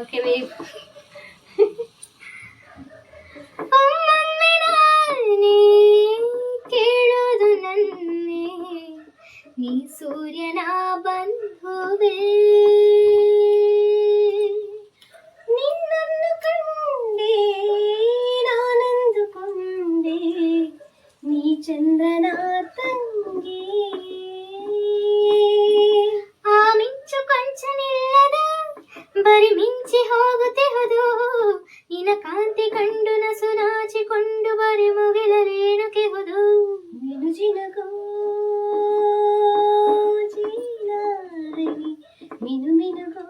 Okay babe. ಒಮ್ಮೊಮ್ಮೆ ನಾನೇ ಕೇಳೋದು ನನ್ನೇ, ನೀ ಸೂರ್ಯನ ಬಂಧುವೆ. ನಿನ್ನನ್ನು ಕಂಡೆ ನಾನಂದುಕೊಂಡೆ, ನೀ ಚಂದ್ರನ ತಂಗಿ. ಆ ಮಿಂಚು ಕೊಂಚನಿಲ್ಲದ ಬರಿ ಮಿಂಚಿ ಹೋಗುತ್ತಿಹುದು, ನಿನ ಕಾಂತಿ ಕಂಡು ನಸು ನಾಚಿಕೊಂಡು ಬರಿ ಮುಗಿಲ ರೇಣುಕೆಹುದು. ಮಿನು ಜಿನಗೋ ಜೀಲಾರಿ ಮಿನು ಮಿನುಗೋ